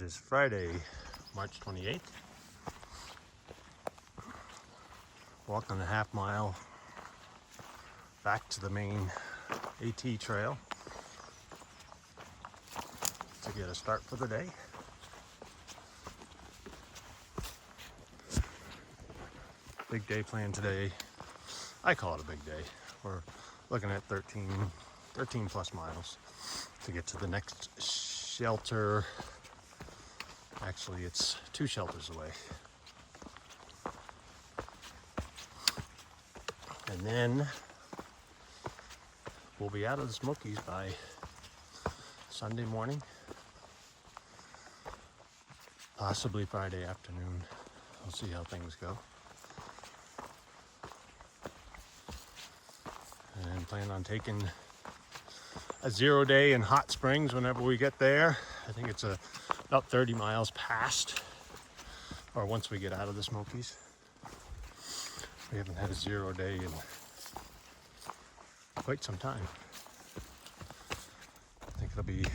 is Friday, March 28th. Walking a half mile back to the Maine AT Trail to get a start for the day. Big day planned today. I call it a big day. We're looking at 13 plus miles to get to the next shelter. Actually, it's 2 shelters away. And then we'll be out of the Smokies by Sunday morning, possibly Friday afternoon. We'll see how things go. And plan on taking a 0 day in Hot Springs whenever we get there. I think it's about 30 miles past, or once we get out of the Smokies. We haven't had a 0 day in quite some time. I think it'll be,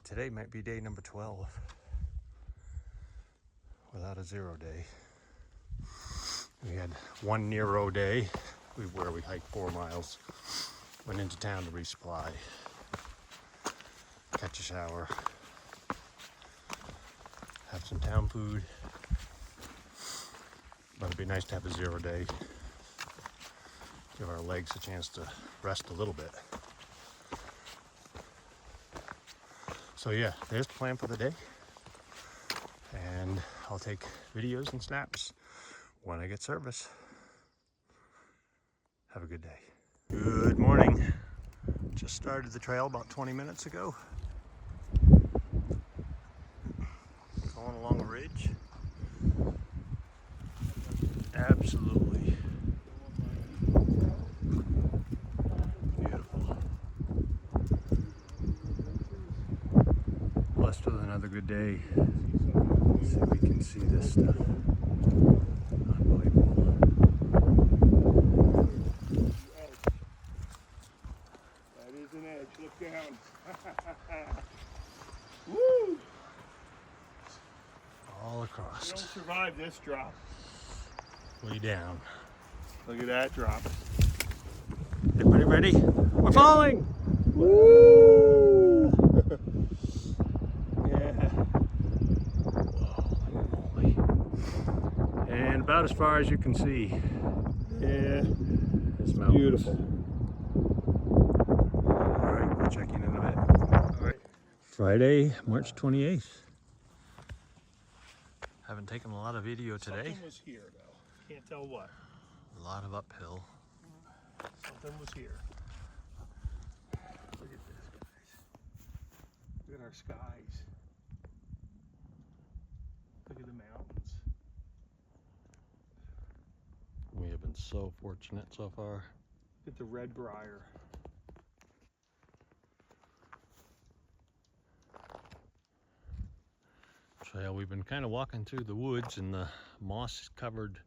today might be day number 12 without a 0 day. We had one near-row day where we hiked 4 miles, went into town to resupply, catch a shower, have some town food. But it'd be nice to have a 0 day. Give our legs a chance to rest a little bit. So yeah, there's the plan for the day. And I'll take videos and snaps when I get service. Have a good day. Good morning. Just started the trail about 20 minutes ago. Going along a ridge. Absolutely beautiful. Blessed with another good day. Let's see if we can see this stuff. Unbelievable. That is an edge. Look down. Woo! All across. You don't survive this drop. Way down. Look at that drop. Everybody ready? We're falling! Woo! Yeah. Whoa, holy moly. And about as far as you can see. Yeah. It's mountains. Beautiful. Alright, we'll check in a bit. Alright. Friday, March 28th. Haven't taken a lot of video today. Something was here though. Can't tell what. A lot of uphill. Something was here. Look at this, guys. Look at our skies. Look at the mountains. We have been so fortunate so far. Look at the red briar. Trail. We've been kind of walking through the woods and the moss-covered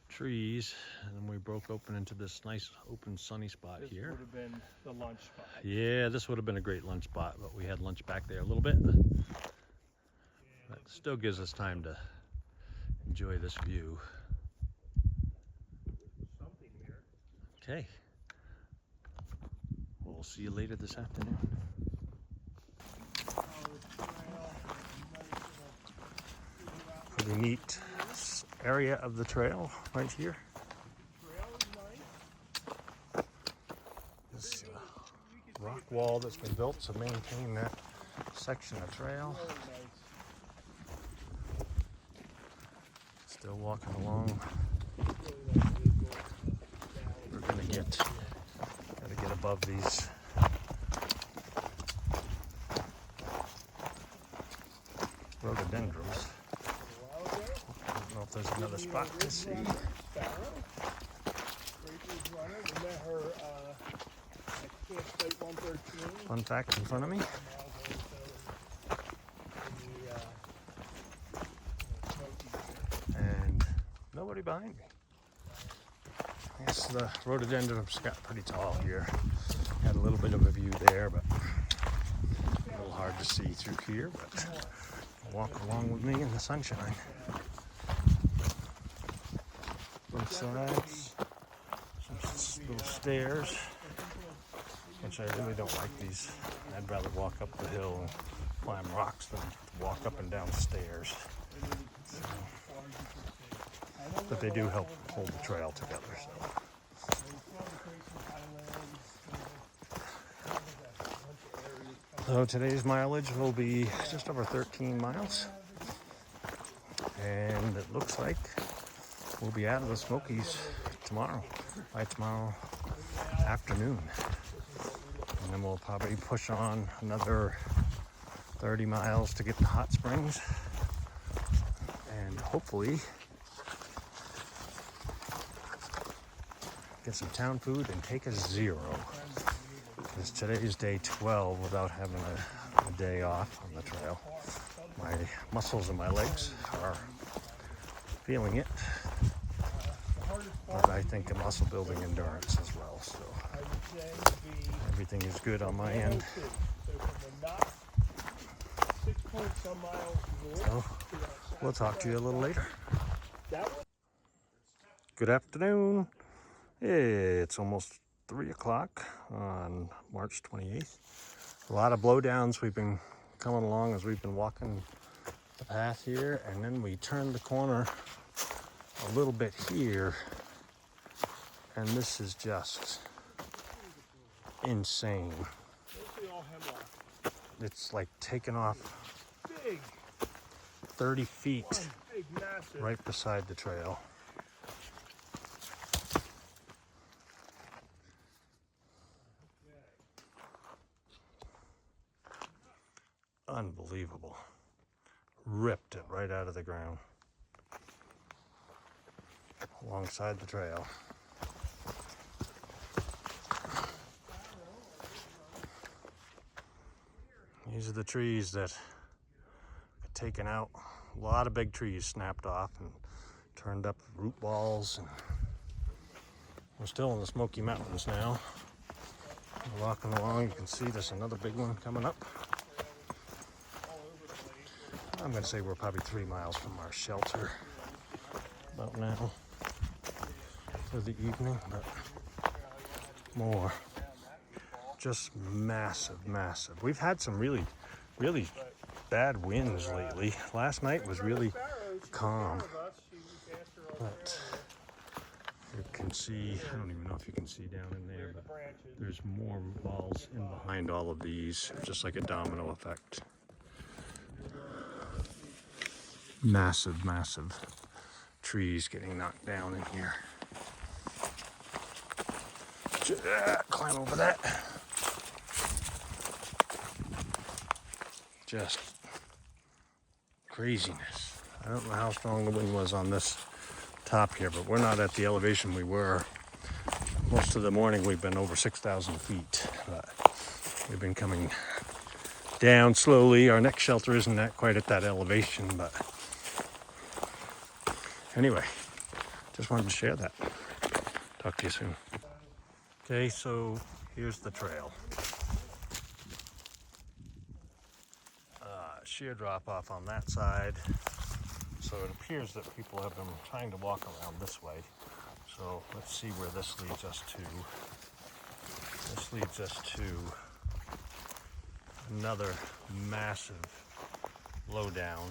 trees, and then we broke open into this nice open sunny spot This here. would have been the lunch spot. Yeah, this would have been a great lunch spot, but we had lunch back there a little bit. But still gives us time to enjoy this view. Something here. Okay. We'll see you later this afternoon. Pretty neat area of the trail right here. This rock wall that's been built to maintain that section of trail. Still walking along. We're gotta get above these rhododendrons. I don't know if there's another spot to see. Fun fact in front of me. And nobody behind me. I guess the rhododendrons got pretty tall here. Had a little bit of a view there, but a little little hard to see through here, but walk along with me in the sunshine. Both sides, some little stairs, which I really don't like these. I'd rather walk up the hill and climb rocks than walk up and down stairs. So, but they do help hold the trail together. So today's mileage will be just over 13 miles. And it looks like we'll be out of the Smokies by tomorrow afternoon. And then we'll probably push on another 30 miles to get to Hot Springs. And hopefully get some town food and take a zero. Because today's day 12 without having a day off on the trail. My muscles in my legs are feeling it. But I think a muscle building endurance as well. So everything is good on my end. So we'll talk to you a little later. Good afternoon. It's almost 3 o'clock on March 28th. A lot of blowdowns. We've been coming along as we've been walking the path here, and then we turned the corner a little bit here, and this is just insane. It's like taking off 30 feet right beside the trail. Unbelievable. Ripped it right out of the ground alongside the trail. These are the trees that got taken out. A lot of big trees snapped off and turned up root balls. And we're still in the Smoky Mountains now. We're walking along, you can see there's another big one coming up. I'm going to say we're probably 3 miles from our shelter about now for the evening, but more. Just massive. We've had some really bad winds lately. Last night was really calm, but you can see, I don't even know if you can see down in there, but there's more balls in behind all of these, just like a domino effect. Massive trees getting knocked down in here. Climb over that. Just craziness. I don't know how strong the wind was on this top here, but we're not at the elevation we were. Most of the morning we've been over 6,000 feet, but we've been coming down slowly. Our next shelter isn't quite at that elevation, but anyway, just wanted to share that. Talk to you soon. Okay, so here's the trail. Sheer drop off on that side. So it appears that people have been trying to walk around this way. So let's see where this leads us to. This leads us to another massive blowdown.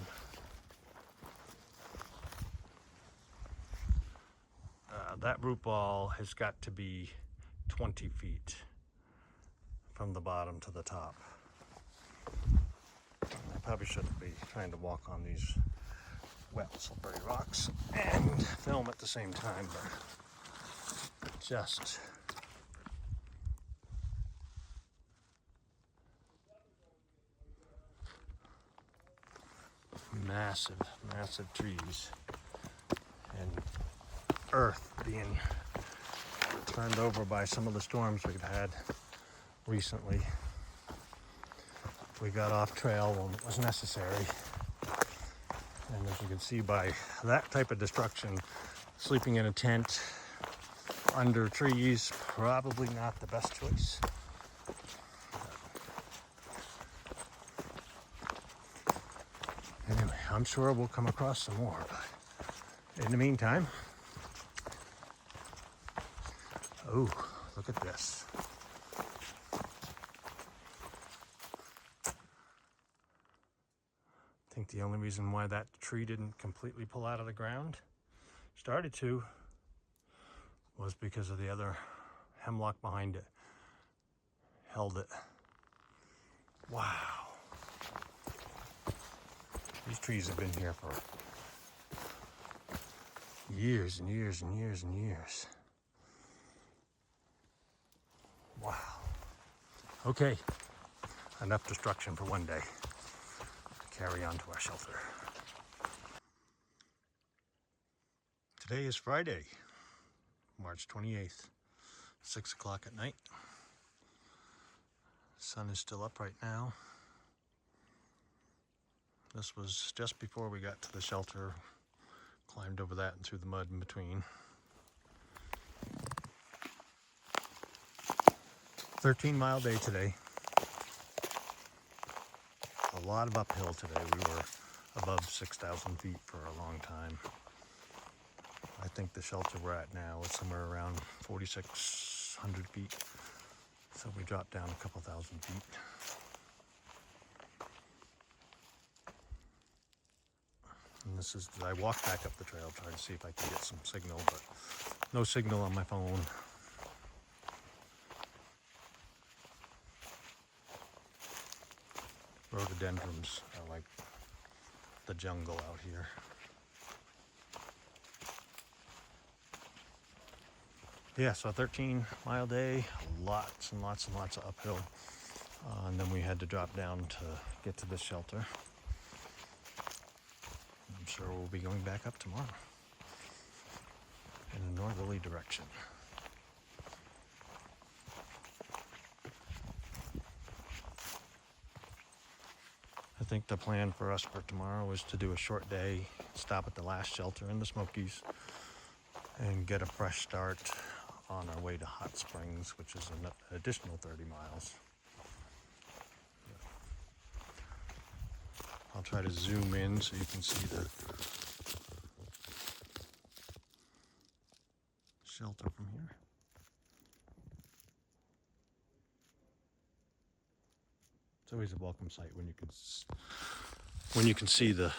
That root ball has got to be 20 feet from the bottom to the top. I probably shouldn't be trying to walk on these wet, slippery rocks and film at the same time, but just massive trees and earth being turned over by some of the storms we've had recently. We got off trail when it was necessary. And as you can see by that type of destruction, sleeping in a tent under trees, probably not the best choice. I'm sure we'll come across some more. But in the meantime, oh, look at this. I think the only reason why that tree didn't completely pull out of the ground, started to, was because of the other hemlock behind it. Held it. Wow. These trees have been here for years and years and years and years. Wow. Okay, enough destruction for one day. Carry on to our shelter. Today is Friday, March 28th, 6 o'clock at night. Sun is still up right now. This was just before we got to the shelter. Climbed over that and through the mud in between. 13-mile day today. A lot of uphill today. We were above 6,000 feet for a long time. I think the shelter we're at now is somewhere around 4,600 feet. So we dropped down a couple thousand feet. And this is, I walked back up the trail, trying to see if I could get some signal, but no signal on my phone. Rhododendrons are like the jungle out here. Yeah, so a 13-mile day, lots and lots and lots of uphill. And then we had to drop down to get to this shelter. I'm sure we'll be going back up tomorrow in a northerly direction. I think the plan for us for tomorrow is to do a short day, stop at the last shelter in the Smokies, and get a fresh start on our way to Hot Springs, which is an additional 30 miles. I'll try to zoom in so you can see the shelter from here. It's always a welcome sight when you can see the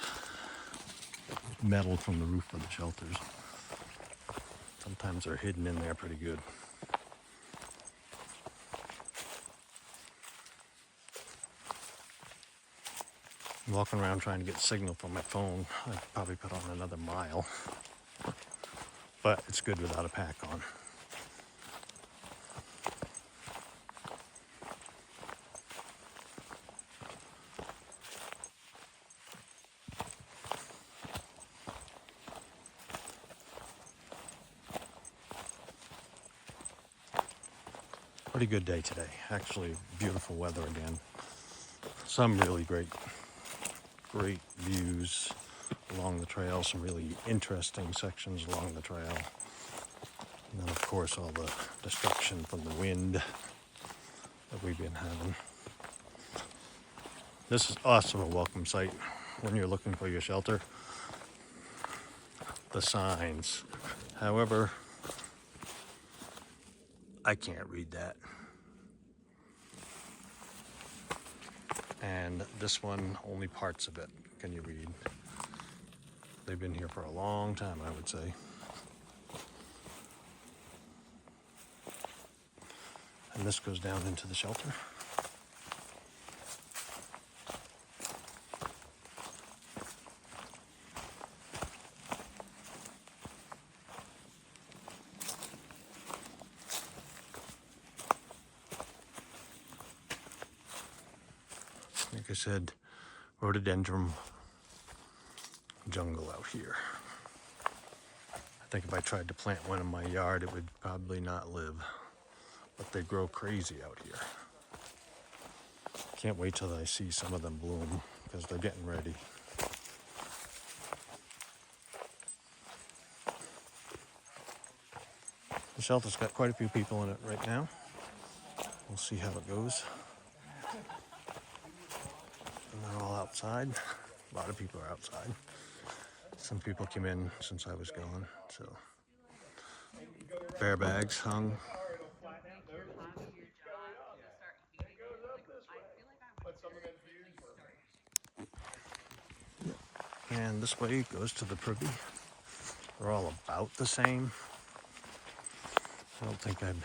metal from the roof of the shelters. Sometimes they're hidden in there pretty good. I'm walking around trying to get signal from my phone. I'd probably put on another mile, but it's good without a pack on. Pretty good day today. Actually, beautiful weather again. Some really great views along the trail. Some really interesting sections along the trail. And then, of course, all the destruction from the wind that we've been having. This is also a welcome sight when you're looking for your shelter. The signs. However, I can't read that. And this one, only parts of it can you read. They've been here for a long time, I would say. And this goes down into the shelter. Like I said, rhododendron jungle out here. I think if I tried to plant one in my yard, it would probably not live. But they grow crazy out here. Can't wait till I see some of them bloom, because they're getting ready. The shelter's got quite a few people in it right now. We'll see how it goes. And they're all outside. A lot of people are outside. Some people came in since I was gone, so bear bags hung. And this way goes to the privy. They're all about the same. I don't think I've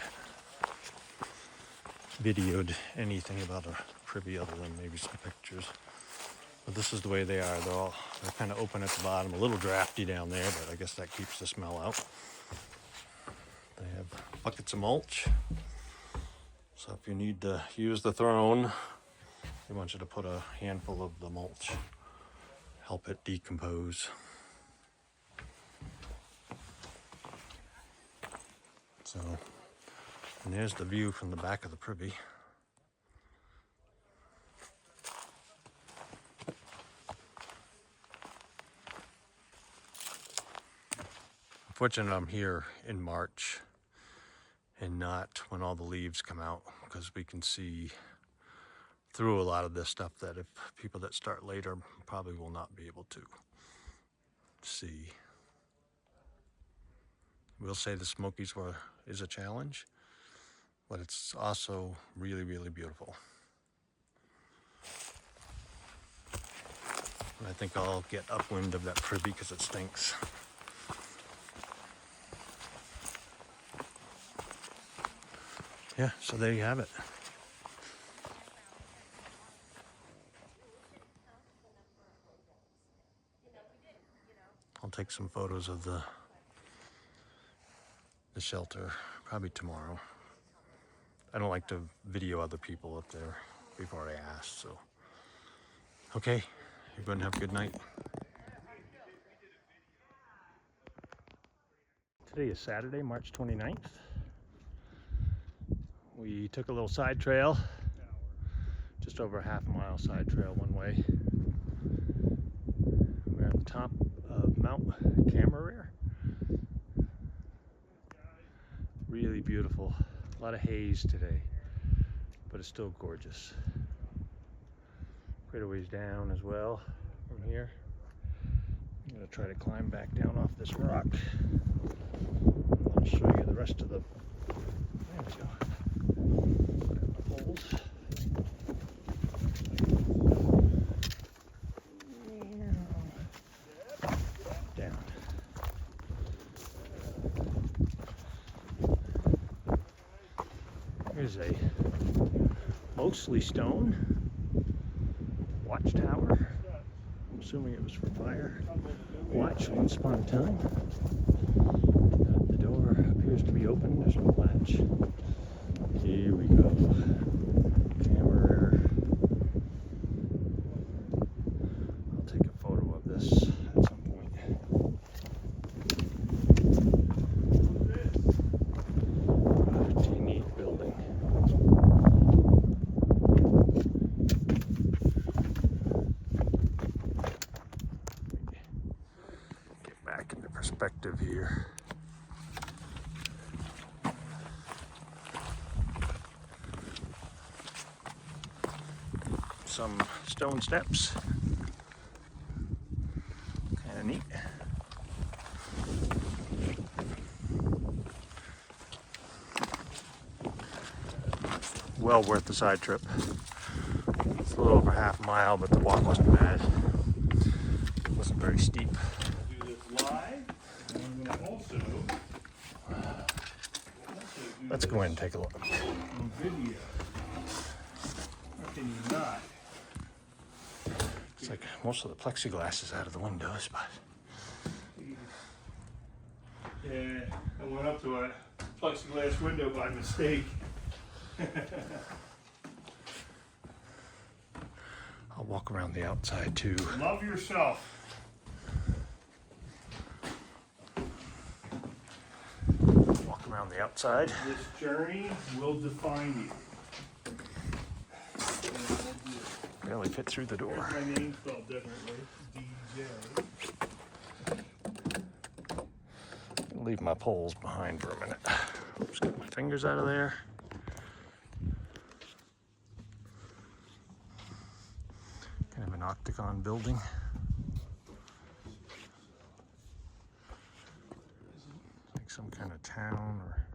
videoed anything about a privy other than maybe some pictures. But this is the way they are. They're kind of open at the bottom, a little drafty down there, but I guess that keeps the smell out. They have buckets of mulch. So if you need to use the throne, they want you to put a handful of the mulch, help it decompose. So, and there's the view from the back of the privy. Fortunately, I'm here in March and not when all the leaves come out, because we can see through a lot of this stuff that if people that start later probably will not be able to see. We'll say the Smokies is a challenge, but it's also really, really beautiful. And I think I'll get upwind of that privy because it stinks. Yeah, so there you have it. I'll take some photos of the shelter probably tomorrow. I don't like to video other people up there before I ask, so. Okay, everyone have a good night. Today is Saturday, March 29th. We took a little side trail, just over a half-mile side trail one way. We're at the top of Mount Cameron. Really beautiful. A lot of haze today, but it's still gorgeous. Quite a ways down as well from here. I'm gonna try to climb back down off this rock. I'll show you the rest of the. There we go. Grab my poles. Down. Here's a mostly stone watchtower. I'm assuming it was for fire watch once upon a time. The door appears to be open. There's no latch. Here we go. Camera. I'll take a photo of this at some point. Pretty neat building. Get back into perspective here. Some stone steps. Kind of neat. Well worth the side trip. It's a little over half a mile, but the walk wasn't bad. It wasn't very steep. Do this live, and I'm going to also Let's go in and take a look. on video. How can you not? It's like most of the plexiglass is out of the windows, but Yeah, I went up to a plexiglass window by mistake. I'll walk around the outside too. Love yourself. Walk around the outside. This journey will define you. Barely fit through the door. My name spelled differently. DJ. Leave my poles behind for a minute. Just get my fingers out of there. Kind of an octagon building. some kind of town or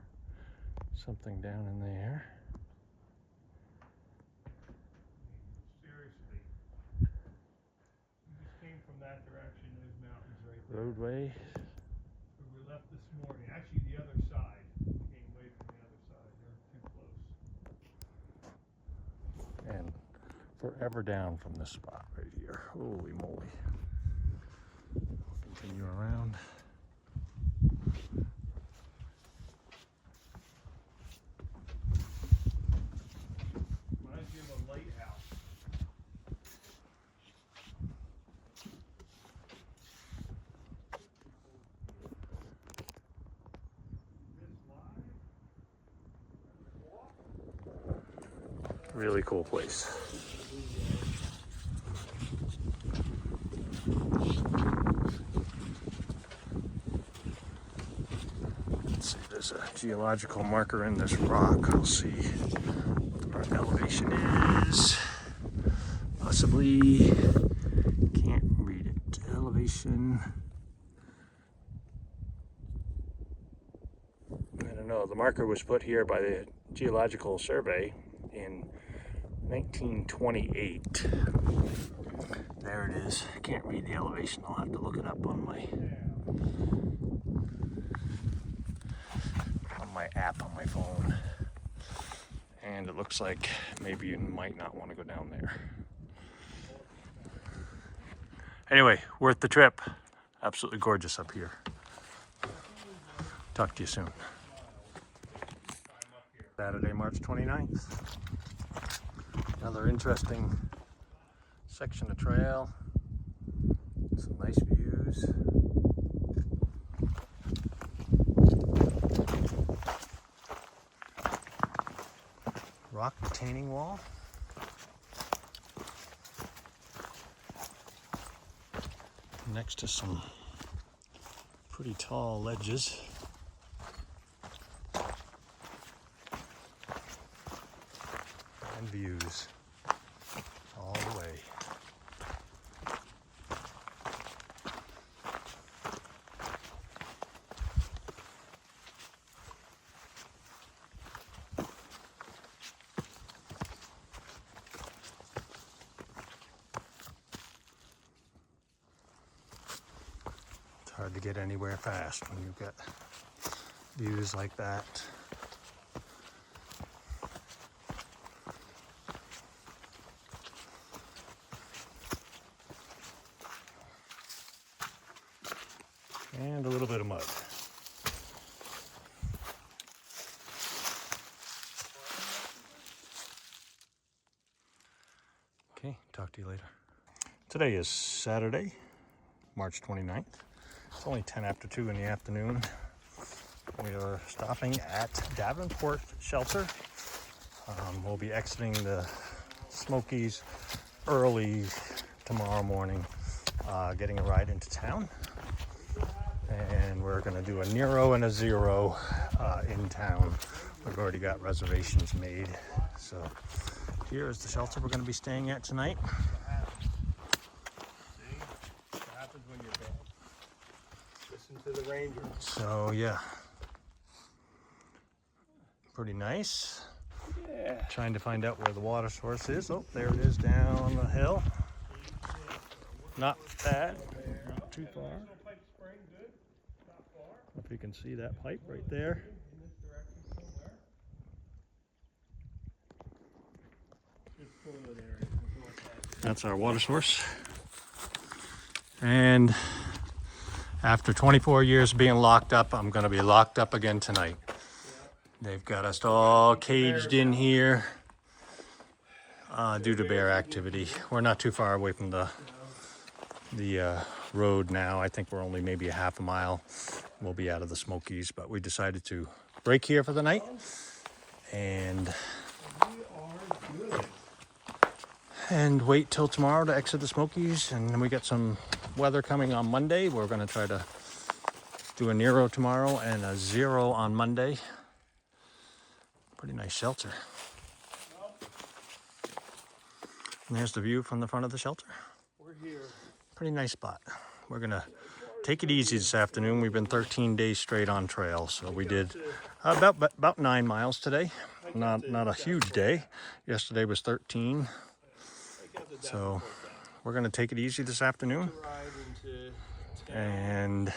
something down in there. Seriously. We just came from that direction, those mountains right there. Roadway. Where we left this morning. Actually, the other side. We came away from the other side. They're too close. And forever down from this spot right here. Holy moly. Continue around. Reminds me of a lighthouse. Really cool place. Let's see, there's a geological marker in this rock. I'll see what our elevation is. Possibly. Can't read it. Elevation. I don't know. The marker was put here by the Geological Survey in 1928. There it is. I can't read the elevation. I'll have to look it up on my app on my phone. And it looks like maybe you might not want to go down there. Anyway, worth the trip. Absolutely gorgeous up here. Talk to you soon. Saturday, March 29th. Another interesting section of trail. Some nice views. Rock retaining wall. Next to some pretty tall ledges. And views all the way. It's hard to get anywhere fast when you've got views like that. And a little bit of mud. Okay, talk to you later. Today is Saturday, March 29th. It's only 10 after 2 in the afternoon. We are stopping at Davenport Shelter. We'll be exiting the Smokies early tomorrow morning, getting a ride into town. And we're going to do a Nero and a Zero in town. We've already got reservations made. So here is the shelter we're going to be staying at tonight. See? What happens when you're bad? Listen to the ranger. So yeah, pretty nice. Yeah. Trying to find out where the water source is. Oh, there it is down the hill. Not bad. Not too far. If you can see that pipe right there. That's our water source. And after 24 years being locked up, I'm going to be locked up again tonight. They've got us all caged in here due to bear activity. We're not too far away from the road now. I think we're only maybe a half a mile. We'll be out of the Smokies, but we decided to break here for the night and wait till tomorrow to exit the Smokies. And then we got some weather coming on Monday. We're going to try to do a Nero tomorrow and a Zero on Monday. Pretty nice shelter. And there's the view from the front of the shelter. We're here. Pretty nice spot. We're gonna take it easy this afternoon. We've been 13 days straight on trail, so we did about 9 miles today. Not a huge day. Yesterday was 13, so we're gonna take it easy this afternoon and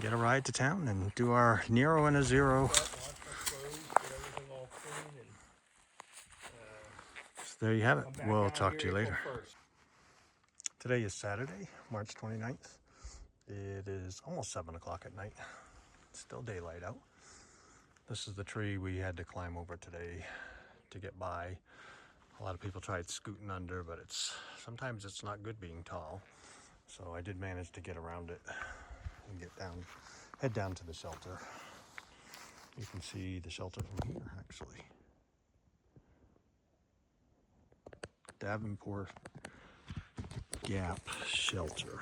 get a ride to town and do our Nero and a Zero. So there you have it. We'll talk to you later. Today is Saturday, March 29th. It is almost 7 o'clock at night. It's still daylight out. This is the tree we had to climb over today to get by. A lot of people tried scooting under, but sometimes it's not good being tall. So I did manage to get around it and head down to the shelter. You can see the shelter from here, actually. Davenport Gap Shelter.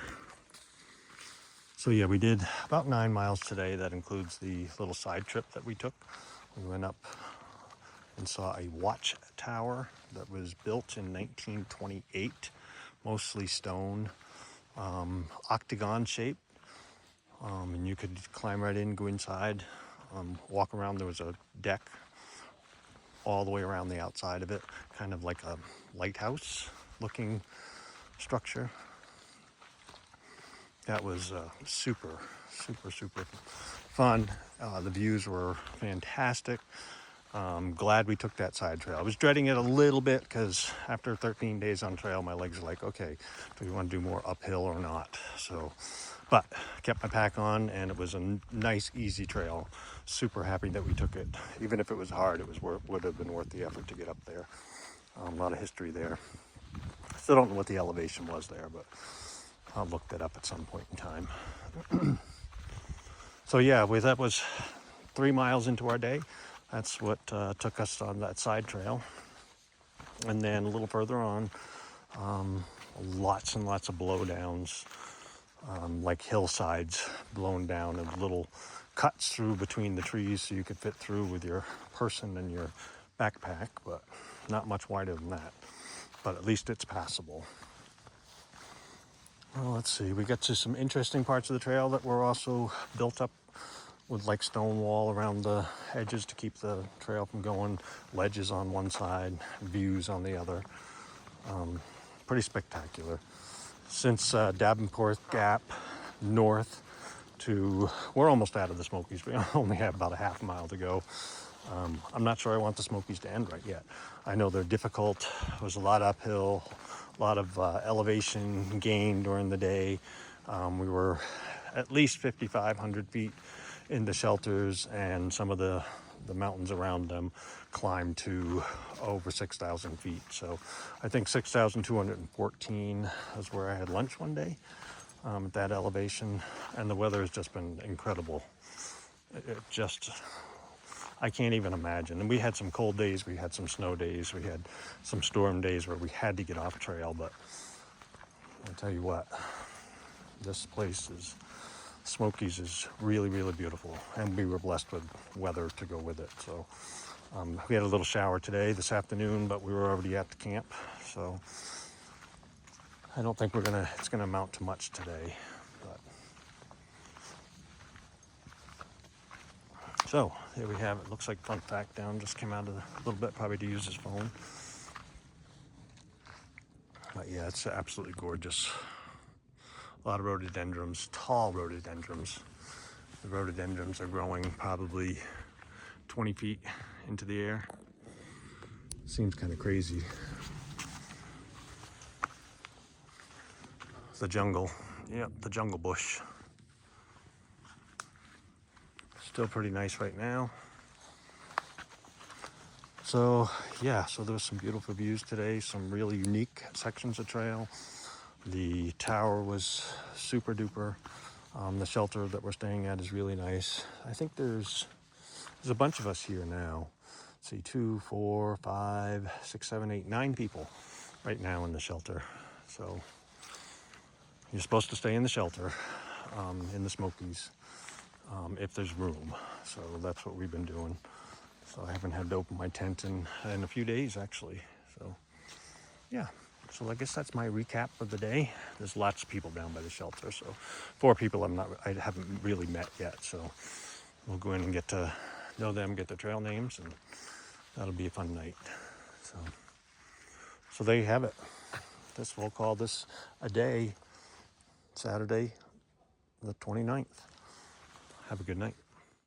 So yeah, we did about 9 miles today. That includes the little side trip that we took. We went up and saw a watchtower that was built in 1928, mostly stone, octagon shape. And you could climb right in, go inside, walk around. There was a deck all the way around the outside of it, kind of like a lighthouse looking structure. That was super fun. The views were fantastic. Glad we took that side trail. I was dreading it a little bit because after 13 days on trail, my legs are like, okay, do we want to do more uphill or not? So, but kept my pack on, and it was a nice, easy trail. Super happy that we took it. Even if it was hard, it would have been worth the effort to get up there. A lot of history there. Still don't know what the elevation was there, but I'll look that up at some point in time. So yeah, that was 3 miles into our day. That's what took us on that side trail. And then a little further on, lots and lots of blowdowns, like hillsides blown down and little cuts through between the trees so you could fit through with your person and your backpack, but not much wider than that. But at least it's passable. Well, let's see. We got to some interesting parts of the trail that were also built up with like stone wall around the edges to keep the trail from going. Ledges on one side, views on the other. Pretty spectacular. Since Davenport Gap north we're almost out of the Smokies. We only have about a half mile to go. I'm not sure I want the Smokies to end right yet. I know they're difficult. There was a lot uphill, a lot of elevation gain during the day. We were at least 5,500 feet in the shelters, and some of the mountains around them climbed to over 6,000 feet. So I think 6,214 is where I had lunch one day at that elevation, and the weather has just been incredible. I can't even imagine. And we had some cold days, we had some snow days, we had some storm days where we had to get off trail, but I'll tell you what, this place Smokies is really, really beautiful, and we were blessed with weather to go with it. So we had a little shower this afternoon, but we were already at the camp, so I don't think it's gonna amount to much today. So there we have it. Looks like Fun Fact Down just came out a little bit, probably to use his phone. But yeah, it's absolutely gorgeous. A lot of rhododendrons, tall rhododendrons. The rhododendrons are growing probably 20 feet into the air. Seems kind of crazy. The jungle. Yep, the jungle bush. Still pretty nice right now. So yeah, there was some beautiful views today, some really unique sections of trail. The tower was super duper. The shelter that we're staying at is really nice. I think there's a bunch of us here now. Let's see, 2, 4, 5, 6, 7, 8, 9 people right now in the shelter. So you're supposed to stay in the shelter in the Smokies if there's room. So that's what we've been doing. So I haven't had to open my tent in a few days, actually. So yeah, So I guess that's my recap of the day. There's lots of people down by the shelter, so 4 people I haven't really met yet. So we'll go in and get to know them, get the trail names, and that'll be a fun night. So there you have it. We'll call this a day, Saturday the 29th. Have a good night.